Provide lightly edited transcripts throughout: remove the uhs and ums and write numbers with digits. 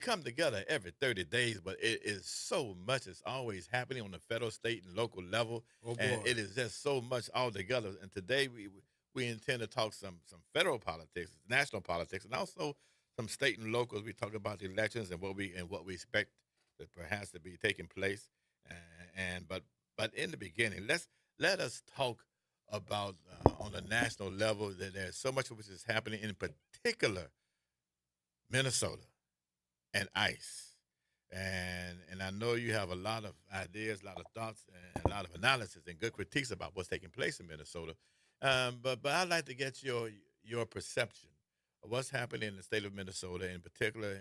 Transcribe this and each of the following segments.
come together every 30 days, but it is so much is always happening on the federal, state, and local level, Oh and boy. it is just so much all together. And today we intend to talk some federal politics, national politics, and also some state and locals. We talk about the elections and what we expect that perhaps to be taking place. And but in the beginning, let us talk about on a national level that there's so much of which is happening in particular Minnesota and ICE. And I know you have a lot of ideas, a lot of thoughts, and a lot of analysis and good critiques about what's taking place in Minnesota. But I'd like to get your perception of what's happening in the state of Minnesota, in particular,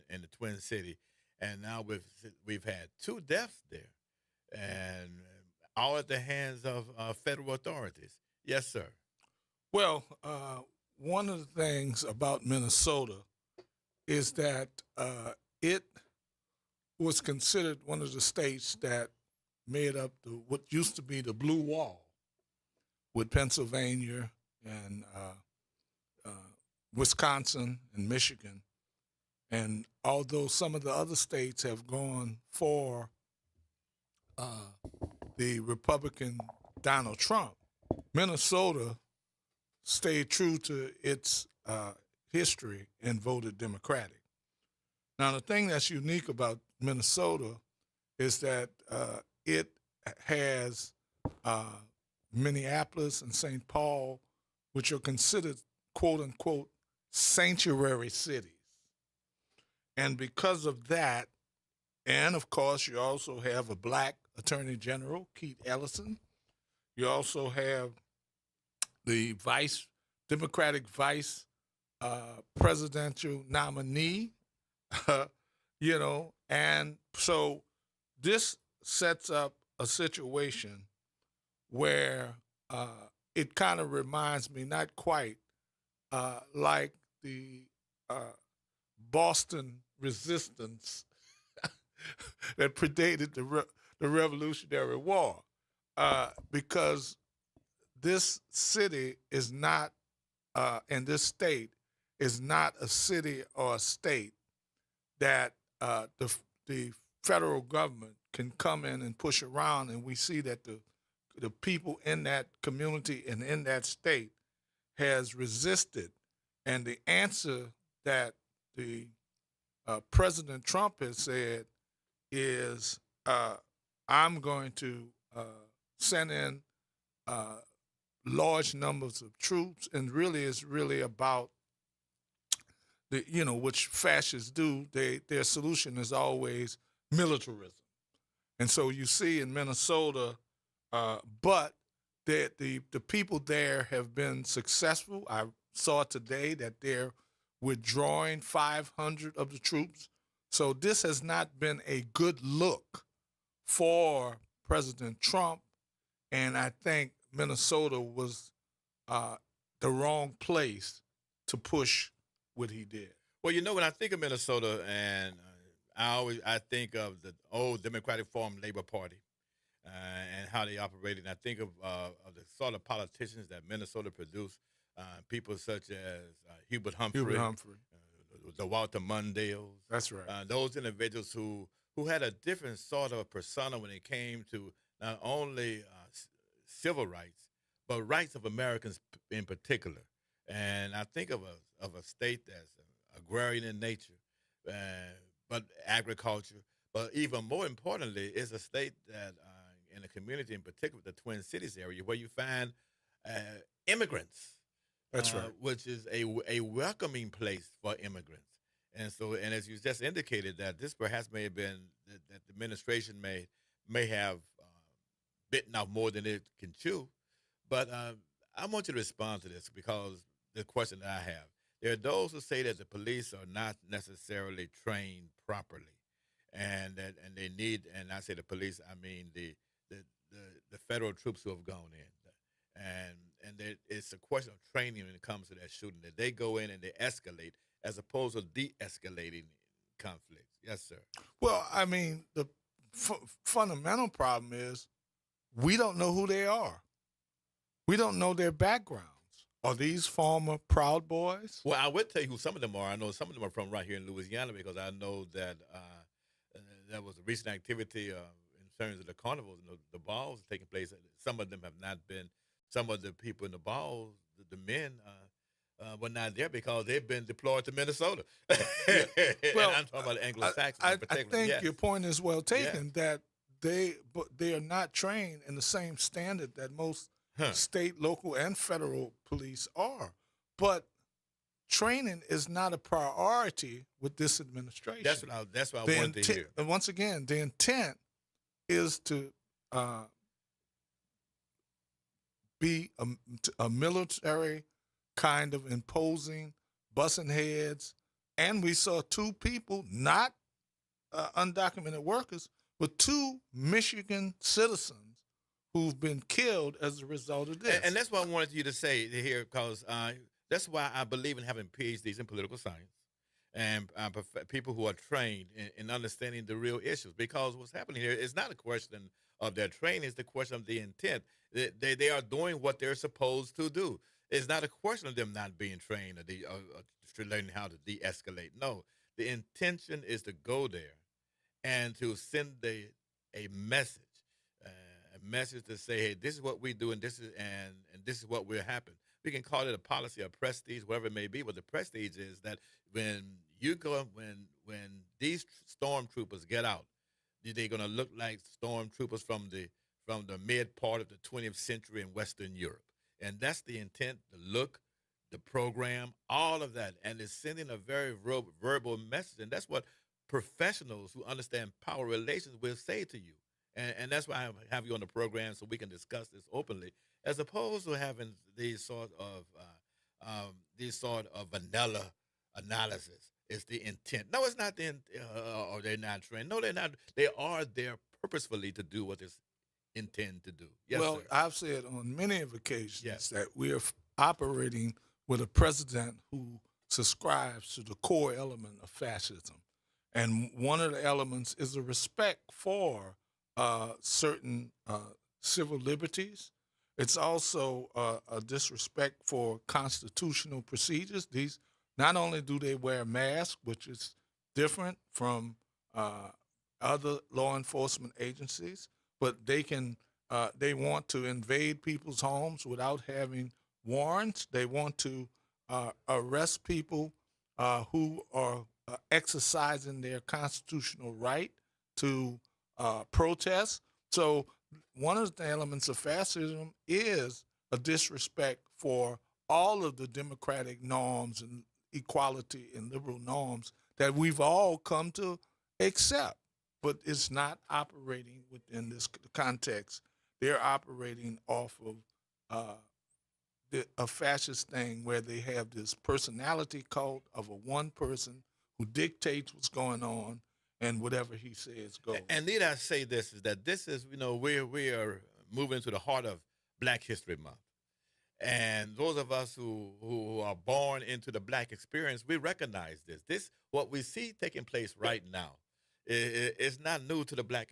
in the Twin City. And now we've had two deaths there, and all at the hands of federal authorities. Yes, sir. Well, one of the things about Minnesota is that it was considered one of the states that made up what used to be the Blue Wall with Pennsylvania and uh, Wisconsin and Michigan. And although some of the other states have gone for uh, the Republican Donald Trump, Minnesota stayed true to its history and voted Democratic. Now, the thing that's unique about Minnesota is that it has uh, Minneapolis and St. Paul, which are considered quote unquote sanctuary cities. And because of that, and of course, you also have a black attorney general, Keith Ellison. You also have the Democratic vice presidential nominee, and so this sets up a situation where it kind of reminds me, not quite like the uh, Boston resistance that predated the Revolutionary War, because this city is not, and this state is not a city or a state that the federal government can come in and push around, and we see that the people in that community and in that state has resisted, and the answer that the President Trump has said is, I'm going to send in uh, large numbers of troops, and really is really about which fascists do. Their solution is always militarism, and so you see in Minnesota, but the people there have been successful. I saw today that they're withdrawing 500 of the troops. So this has not been a good look for President Trump, and I think Minnesota was uh, the wrong place to push what he did. Well, when I think of Minnesota, and I think of the old Democratic Farm Labor Party, and how they operated. And I think of the sort of politicians that Minnesota produced, people such as Hubert Hubert Humphrey, Humphrey. the Walter Mondales, That's right. those individuals who had a different sort of persona when it came to not only civil rights, but rights of Americans in particular. And I think of a state that's agrarian in nature, uh, but agriculture. But even more importantly, is a state that, in a community in particular, the Twin Cities area, where you find uh, immigrants, That's right. which is a welcoming place for immigrants. And so, and as you just indicated, that this perhaps may have been that the administration may have bitten off more than it can chew. But I want you to respond to this, because the question that I have: there are those who say that the police are not necessarily trained properly, and they need, and I say the police, I mean the the, the federal troops who have gone in, and it's a question of training when it comes to that shooting, that they go in and they escalate as opposed to de-escalating conflicts. Yes, sir. Well, I mean, the fundamental problem is we don't know who they are. We don't know their backgrounds. Are these former Proud Boys? Well, I would tell you who some of them are. I know some of them are from right here in Louisiana because I know that there was a recent activity in terms of the carnivals and the balls taking place. Some of them have not been. Some of the people in the balls, the men, were not there because they've been deployed to Minnesota. Yeah. And Well, I'm talking about the I, Anglo-Saxons in I particular. think Yes, your point is well yes. taken that they are not trained in the same standard that most Huh. state, local, and federal police are. But training is not a priority with this administration. That's what I The wanted to intent, hear. and once again, the intent is to uh, be a military kind of imposing, busting heads. And we saw two people, not undocumented workers, but two Michigan citizens who've been killed as a result of this. And that's what I wanted you to say here, because that's why I believe in having PhDs in political science and people who are trained in understanding the real issues. Because what's happening here is not a question of their training; it's the question of the intent. They are doing what they're supposed to do. It's not a question of them not being trained or learning how to de-escalate. No, the intention is to go there and to send a message, uh, a message to say, hey, this is what we do, and this is what will happen. We can call it a policy or prestige, whatever it may be. But the prestige is that when you go, when these stormtroopers get out, they're going to look like stormtroopers from the mid part of the 20th century in Western Europe, and that's the intent, the look, the program, all of that, and it's sending a very verbal message, and that's what professionals who understand power relations will say to you. And that's why I have you on the program so we can discuss this openly, as opposed to having these sort of vanilla analysis. It's the intent. No, it's not or they're not trained. No, they're not. They are there purposefully to do what they intend to do. Yes, Well, sir. I've said on many of occasions Yes. that we are operating with a president who subscribes to the core element of fascism. And one of the elements is a respect for certain civil liberties. It's also a disrespect for constitutional procedures. These not only do they wear masks, which is different from uh, other law enforcement agencies, but they want to invade people's homes without having warrants. They want to arrest people who are exercising their constitutional right to protest. So one of the elements of fascism is a disrespect for all of the democratic norms and equality and liberal norms that we've all come to accept. But it's not operating within this context. They're operating off of a fascist thing where they have this personality cult of a one person who dictates what's going on, and whatever he says goes. And need I say this is that this is we are moving to the heart of Black History Month, and those of us who are born into the Black experience, we recognize this. This what we see taking place right now is not new to the Black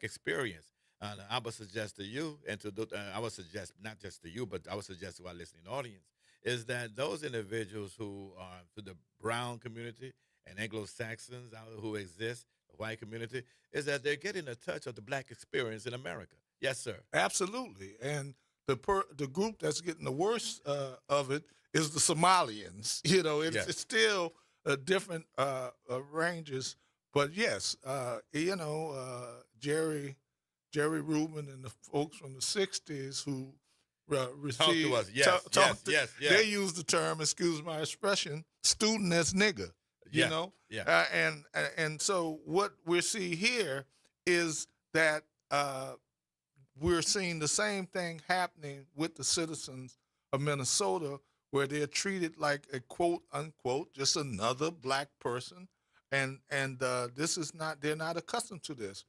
experience. And I would suggest to you, and I would suggest not just to you, but I would suggest to our listening audience, is that those individuals who are to the brown community and Anglo Saxons who exist, the white community, is that they're getting a touch of the Black experience in America. Yes, sir. Absolutely, and the group that's getting the worst of it is the Somalians. You know, Yes. it's still different ranges, but yes, Jerry Rubin and the folks from the '60s who received us. Yes, yes. they use the term, excuse my expression, student as nigger. You Yeah, know, yeah. and so what we see here is that we're seeing the same thing happening with the citizens of Minnesota, where they're treated like a quote unquote just another black person, and this is not they're not accustomed to this.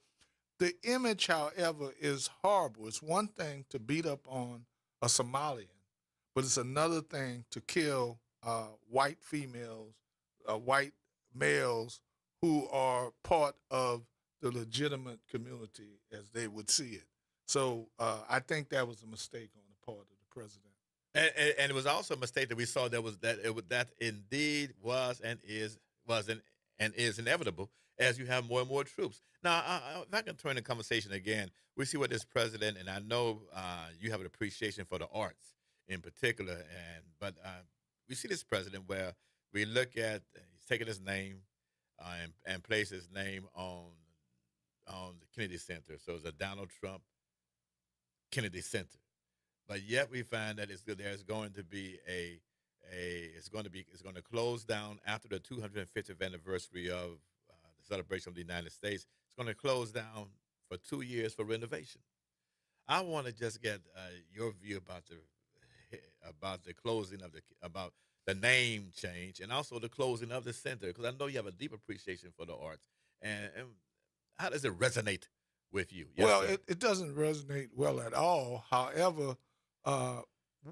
The image, however, is horrible. It's one thing to beat up on a Somalian, but it's another thing to kill white females, white males who are part of the legitimate community as they would see it. So I think that was a mistake on the part of the president. And it was also a mistake that we saw that indeed and is inevitable as you have more and more troops. Now, if I can turn the conversation again, we see what this president, and I know you have an appreciation for the arts in particular, but we see this president where we look at he's taking his name and place his name on the Kennedy Center. So it's a Donald Trump Kennedy Center. But yet we find that there's going to be it's going to close down after the 250th anniversary of the celebration of the United States. It's going to close down for 2 years for renovation. I want to just get your view about the closing about the name change and also the closing of the center because I know you have a deep appreciation for the arts and how does it resonate with you? Yes, Well, sir. it doesn't resonate well at all. However, uh,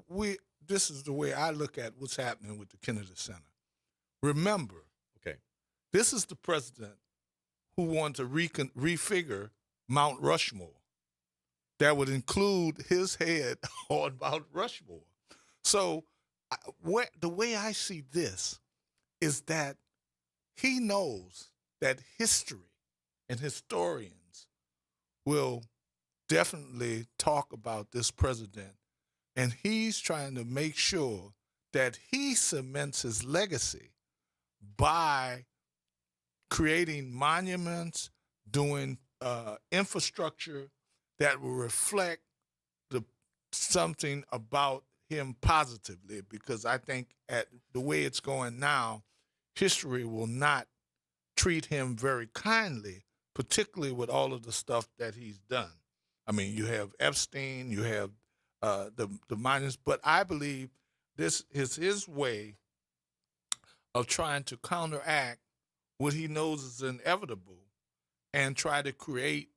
we this is the way I look at what's happening with the Kennedy Center. Remember, Okay. this is the president who wanted to refigure Mount Rushmore. That would include his head on Mount Rushmore. So, the way I see this is that he knows that history and historians will definitely talk about this president, and he's trying to make sure that he cements his legacy by creating monuments, doing infrastructure that will reflect the something about him positively. Because I think at the way it's going now, history will not treat him very kindly, particularly with all of the stuff that he's done. I mean, you have Epstein, you have the minors, but I believe this is his way of trying to counteract what he knows is inevitable and try to create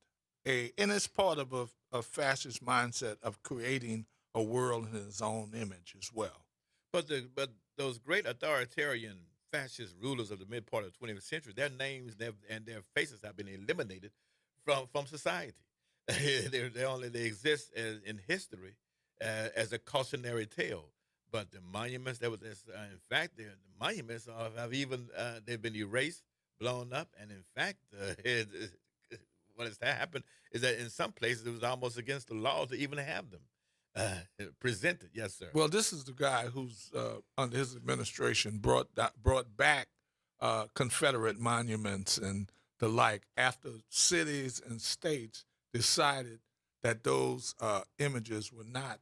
and it's part of a fascist mindset of creating a world in his own image as well. But those great authoritarian fascist rulers of the mid part of the 20th century, their names and their faces have been eliminated from society. They exist in history as a cautionary tale. But the monuments in fact, the monuments have even they've been erased, blown up, and in fact, what has happened is that in some places it was almost against the law to even have them presented. Yes, sir. Well, this is the guy who's under his administration brought back Confederate monuments and the like after cities and states decided that those images were not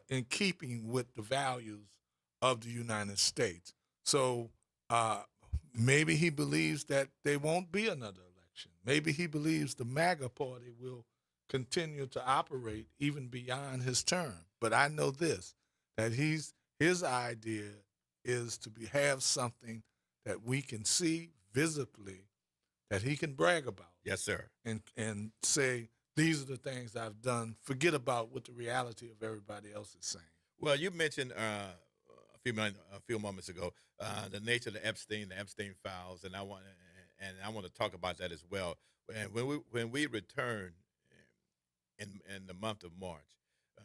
in keeping with the values of the United States. So maybe he believes that there won't be another election. Maybe he believes the MAGA party will continue to operate even beyond his term. But I know this, that his idea is to have something that we can see visibly that he can brag about Yes, sir. and say, these are the things I've done. Forget about what the reality of everybody else is saying. Well, you mentioned a few moments ago the nature of the Epstein files, and I want to talk about that as well. And when we return in the month of March, uh,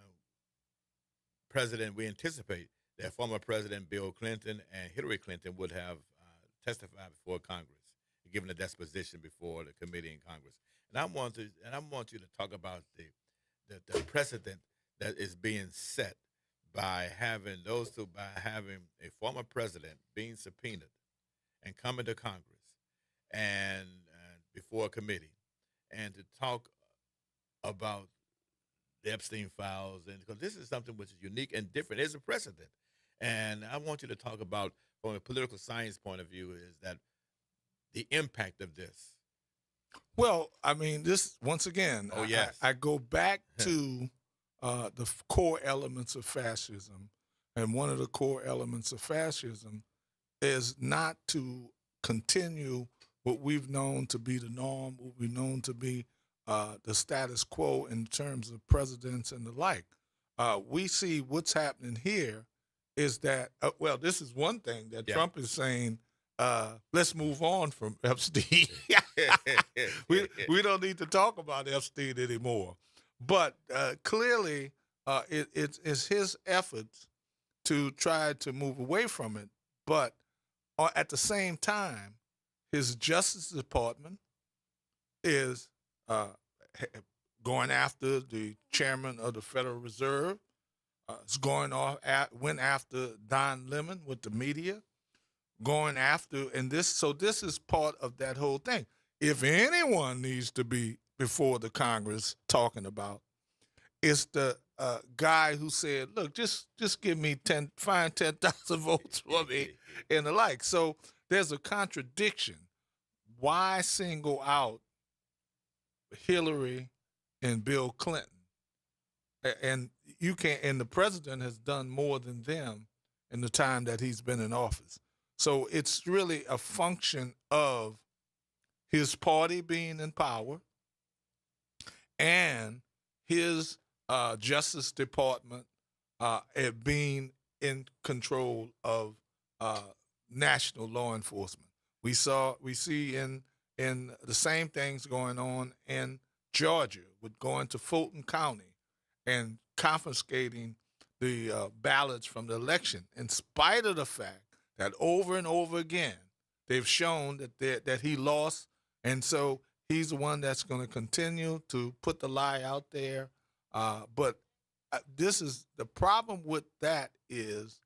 we anticipate that former President Bill Clinton and Hillary Clinton would have testified before Congress, given a disposition before the committee in Congress. And I want you to talk about the precedent that is being set by having a former president being subpoenaed and coming to Congress and before a committee and to talk about the Epstein files, and because this is something which is unique and different, it's a precedent. And I want you to talk about, from a political science point of view, is that the impact of this. Well, I mean, this once again. Oh, yes. I go back to the core elements of fascism, and one of the core elements of fascism is not to continue what we've known to be the norm, what we've known to be the status quo in terms of presidents and the like. We see what's happening here is that, well, this is one thing that Yeah. Trump is saying, let's move on from Epstein. we don't need to talk about Epstein anymore. But clearly, it's his efforts to try to move away from it. But at the same time, his Justice Department is going after the chairman of the Federal Reserve. It's went after Don Lemon with the media, going after, and this is part of that whole thing. If anyone needs to be before the Congress talking about, it's the guy who said, "Look, just give me 10,000 votes for me," and the like. So there's a contradiction. Why single out Hillary and Bill Clinton? And you can't. And the president has done more than them in the time that he's been in office. So it's really a function of his party being in power and his Justice Department being in control of national law enforcement. We see in the same things going on in Georgia with going to Fulton County and confiscating the ballots from the election, in spite of the fact that over and over again they've shown that he lost, and so he's the one that's going to continue to put the lie out there. But this is the problem with that is,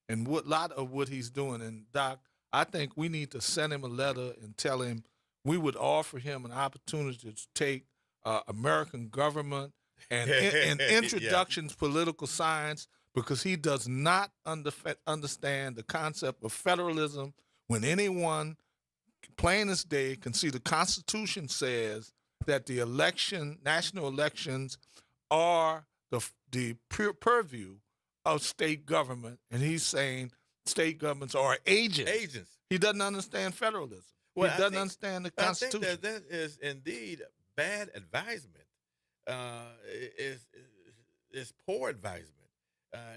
and what lot of what he's doing. And Doc, I think we need to send him a letter and tell him we would offer him an opportunity to take American government and introductions political science, because he does not understand the concept of federalism. When anyone, plain as day, can see the Constitution says that the national elections are the purview of state government, and he's saying state governments are agents. He doesn't understand federalism. Well, he doesn't understand the Constitution. I think that is indeed bad advisement. Is poor advisement,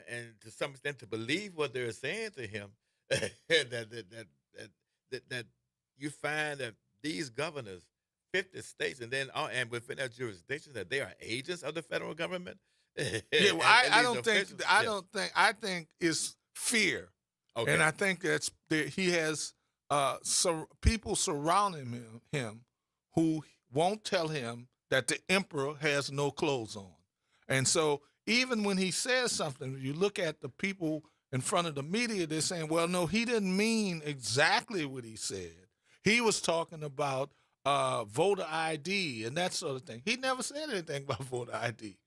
and to some extent to believe what they're saying to him. that you find that these governors, 50 states, and then and within that jurisdiction, that they are agents of the federal government. Yeah, well, I think it's fear, okay. And I think he has some people surrounding him who won't tell him that the emperor has no clothes on. And so even when he says something, you look at the people in front of the media, they're saying, well, no, he didn't mean exactly what he said. He was talking about voter ID and that sort of thing. He never said anything about voter ID.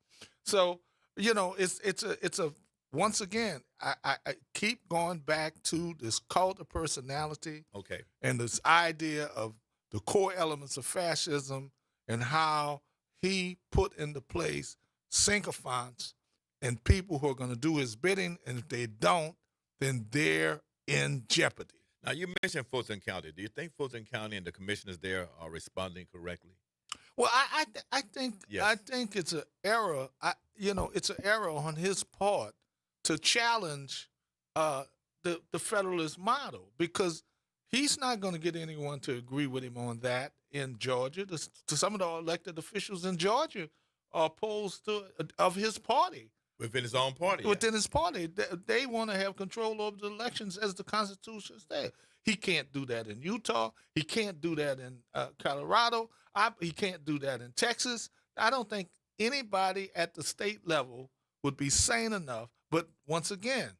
So, it's a once again, I keep going back to this cult of personality. Okay. And this idea of the core elements of fascism and how he put into place sycophants and people who are going to do his bidding, and if they don't, then they're in jeopardy. Now, you mentioned Fulton County. Do you think Fulton County and the commissioners there are responding correctly? Well, I think yes. I think it's an error. It's an error on his part to challenge the federalist model, because he's not going to get anyone to agree with him on that in Georgia. To some of the elected officials in Georgia are opposed to of his party. Within his own party. Within his party. They want to have control over the elections as the Constitution says. He can't do that in Utah. He can't do that in Colorado. He can't do that in Texas. I don't think anybody at the state level would be sane enough. But once again,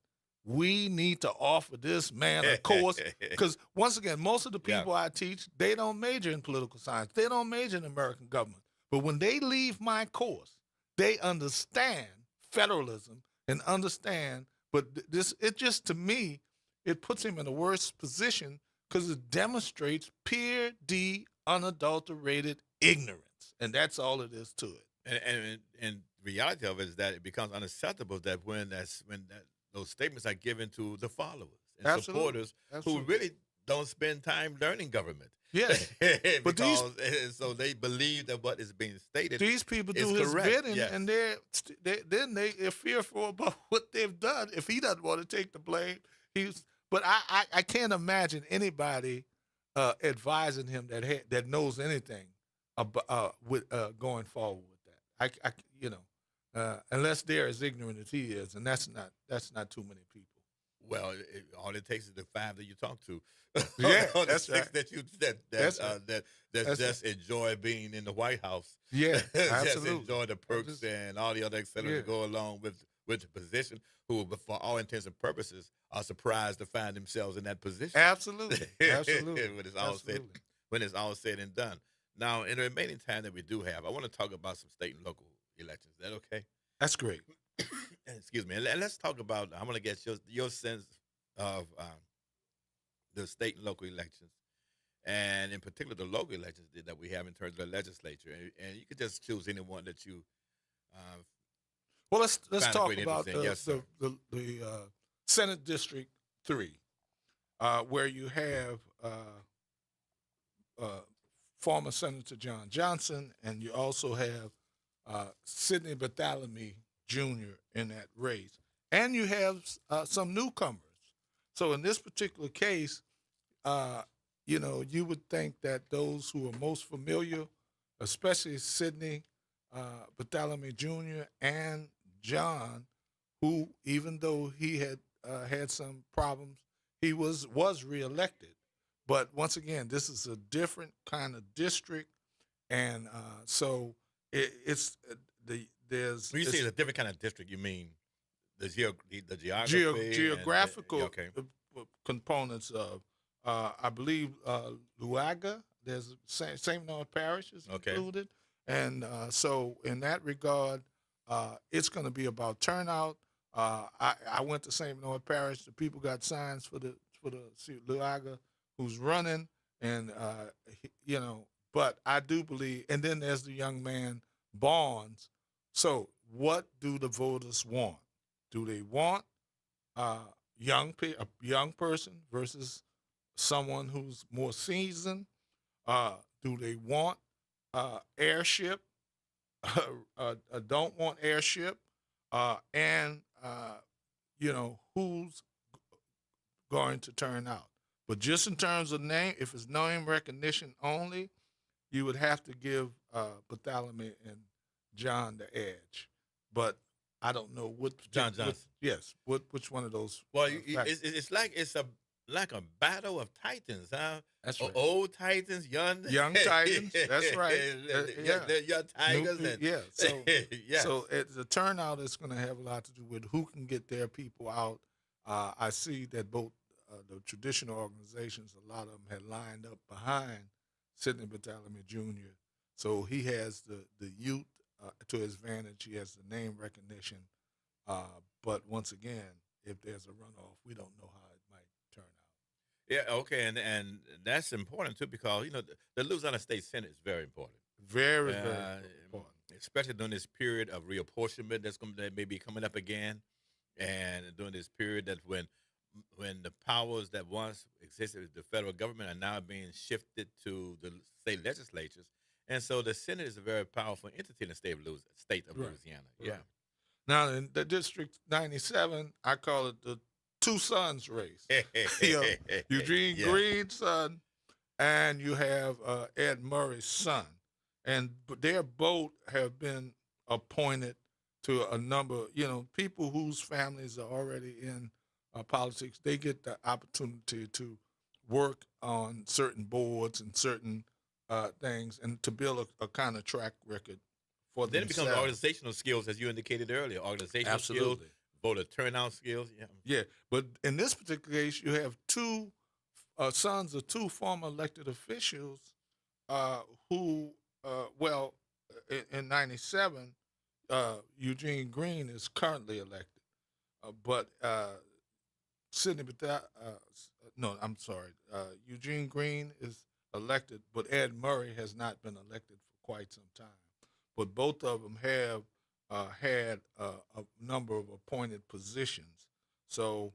we need to offer this man a course, because once again, most of the people I teach, they don't major in political science. They don't major in American government. But when they leave my course, they understand federalism and understand. But to me, it puts him in a worse position because it demonstrates pure, unadulterated ignorance, and that's all it is to it. And the reality of it is that it becomes unacceptable that when those statements are given to the followers and supporters who really don't spend time learning government. Yes, but so they believe that what is being stated. These people do his bidding, and they're fearful about what they've done. If he doesn't want to take the blame, But I can't imagine anybody advising him that knows anything about with going forward with that. unless they're as ignorant as he is, and that's not too many people. Well, all it takes is the five that you talk to, Yeah, or the that's six right. that you That's right. that That's right. just enjoy being in the White House, Yeah, just absolutely. enjoy the I'm perks just and all the other accelerators yeah, that go along with the position. Who, but for all intents and purposes, are surprised to find themselves in that position absolutely, absolutely, when it's all said absolutely. and done. Now, in the remaining time that we do have, I want to talk about some state and local elections. Is that okay? That's great. Excuse me. And let's talk about. I want to get your sense of the state and local elections, and in particular the local elections that we have in terms of the legislature. And you could just choose anyone that you uh, Well, let's find a talk great interest about in. Yes, sir. the Senate District 3, where you have uh, former Senator John Johnson, and you also have Sidney Bartholomew Jr. in that race, and you have some newcomers. So in this particular case, uh, you would think that those who are most familiar, especially Sidney Bartholomew Jr. and John, who even though he had had some problems, he was reelected. But once again, this is a different kind of district, and so it's there's When you say it's it's a different kind of district, you mean the geography and geographical okay, components of, I believe, Luaga. There's St. North Parish is okay. included, and so in that regard, it's going to be about turnout. I went to St. North Parish. The people got signs for the Luaga who's running, and But I do believe, and then there's the young man Barnes. So, what do the voters want? Do they want a young person versus someone who's more seasoned? Do they want airship? Don't want airship? And who's going to turn out? But just in terms of name, if it's name recognition only, you would have to give Bartholomew and John the edge. But I don't know John Johnson. Yes, which one of those? Well, it's like a battle of titans, huh? That's right. Old titans, young Titans. That's right. Yeah, they're young tigers, and yeah. So yes. the turnout is going to have a lot to do with who can get their people out. I see that both the traditional organizations, a lot of them had lined up behind Sidney Bartholomew Jr. So he has the youth to his advantage. He has the name recognition. But once again, if there's a runoff, we don't know how it might turn out. Yeah, okay, and that's important too because the Louisiana State Senate is very important. Very, Uh, very important. Especially during this period of reapportionment that may be coming up again, and during this period that when the powers that once existed with the federal government are now being shifted to the state legislatures, and so the Senate is a very powerful entity in the state of Right. Louisiana. Right. Yeah. Now, in the District 97, I call it the two sons race. Eugene Yeah. Green's son, and you have Ed Murray's son. And their both have been appointed to a number, people whose families are already in politics. They get the opportunity to work on certain boards and certain things and to build a kind of track record for Then it becomes themselves. organizational skills, as you indicated earlier. Organizational skills, Absolutely. voter turnout skills. Yeah. Yeah, but in this particular case, you have two sons of two former elected officials who, in '97, Eugene Green is currently elected, but Sidney no, I'm sorry, Eugene Green is elected, but Ed Murray has not been elected for quite some time. But both of them have had a number of appointed positions. So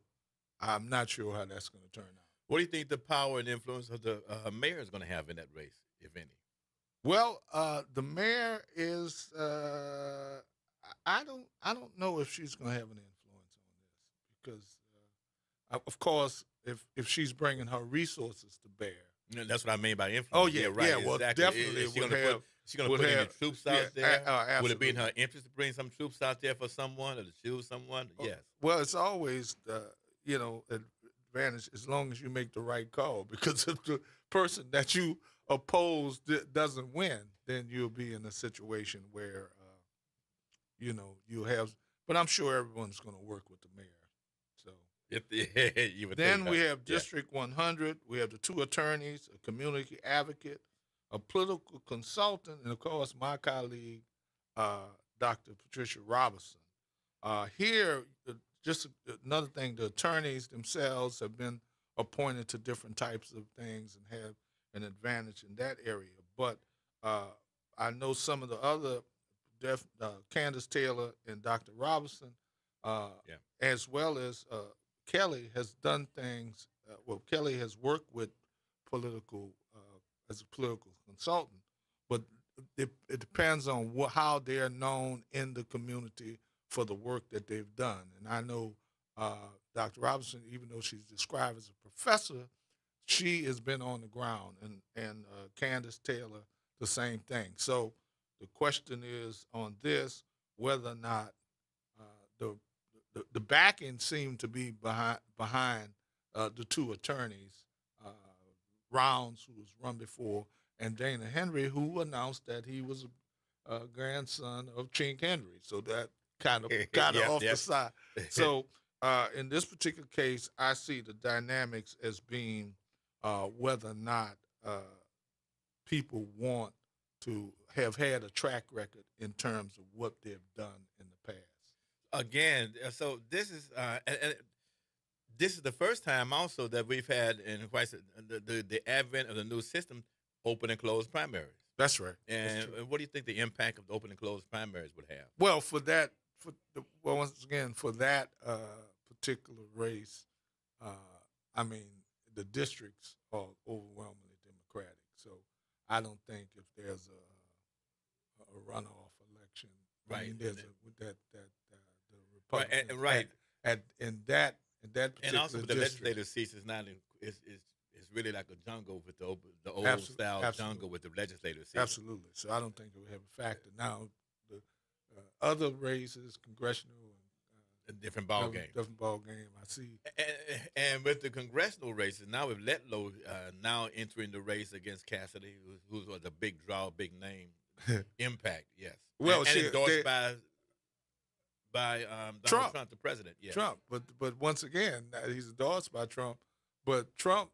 I'm not sure how that's going to turn out. What do you think the power and influence of the mayor is going to have in that race, if any? Well, the mayor is I don't know if she's going to have an influence on this because of course if she's bringing her resources to bear. That's what I mean by influence. Oh yeah, right. yeah. Well, exactly. definitely Is she would gonna have She's going to would put any have troops out there. Would it be in absolutely. her interest to bring some troops out there for someone or to choose someone? Yes. Well, it's always advantage as long as you make the right call. Because if the person that you oppose doesn't win, then you'll be in a situation where you have. But I'm sure everyone's going to work with the mayor. So If you would think then we that. have Yeah. District 100. We have the 2 attorneys, a community advocate, a political consultant, and of course my colleague, Dr. Patricia Robinson. Here, just another thing, the attorneys themselves have been appointed to different types of things and have an advantage in that area. But I know some of the other, Candace Taylor and Dr. Robinson, Yeah. as well as Kelly, has done things. Kelly has worked with political as a political consultant, but it depends on how they're known in the community for the work that they've done. And I know Dr. Robinson, even though she's described as a professor, she has been on the ground, and Candace Taylor the same thing. So the question is on this whether or not the backing seemed to be behind the 2 attorneys, Rounds, who was run before, and Dana Henry, who announced that he was a grandson of Chink Henry. So that kind of Yep, off the yep. side. So in this particular case, I see the dynamics as being whether or not people want to have had a track record in terms of what they've done in the past. Again, so and this is the first time also that we've had in quite the advent of the new system, open and closed primaries. That's right. And what do you think the impact of the open and closed primaries would have? Well, once again, for that particular race, I mean, the districts are overwhelmingly Democratic. So I don't think if there's a runoff election, I Right. mean, there's the Right, Republicans and right. in that particular And also with the district. legislative seats is not it's really like a jungle with the old style Absolutely. jungle with the legislative seats. Absolutely. So I don't think it would have a factor. Now, the other races, congressional, A different ball game. different ball game. I see. And with the congressional races, now with Letlow now entering the race against Cassidy, who was a big draw, big name, impact, yes. Well, and see, endorsed by Donald Trump, the president. Yes. Trump, but once again, he's endorsed by Trump. But Trump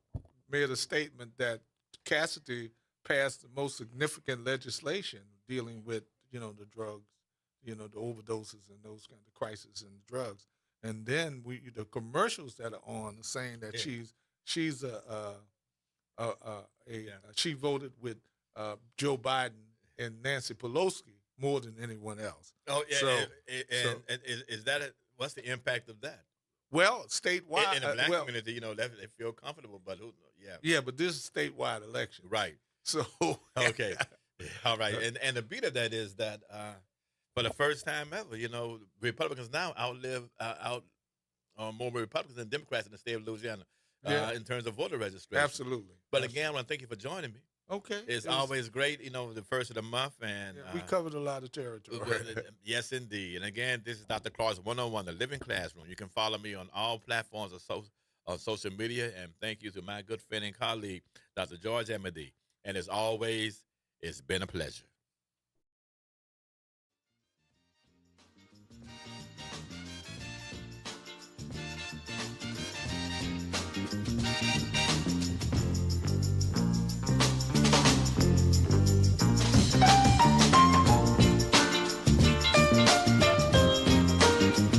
made a statement that Cassidy passed the most significant legislation dealing with the drugs, the overdoses and those kind of crises and drugs. And then the commercials that are on are saying that Yeah. she's she voted with Joe Biden and Nancy Pelosi more than anyone else. Oh, yeah. So- And is that what's the impact of that? Well, statewide, In the black well, community, they feel comfortable, but yeah. yeah, but this is statewide election, Right. so Okay. All right. And the beat of that is that for the first time ever, Republicans now out more Republicans than Democrats in the state of Louisiana Yeah. in terms of voter registration. Absolutely. But again, I want to thank you for joining me. Okay, It's it was- always great, the first of the month, and yeah, we covered a lot of territory. yes, indeed. And again, this is Dr. Clark's 101, the Living Classroom. You can follow me on all platforms of social media, and thank you to my good friend and colleague, Dr. George Amity. And as always, it's been a pleasure.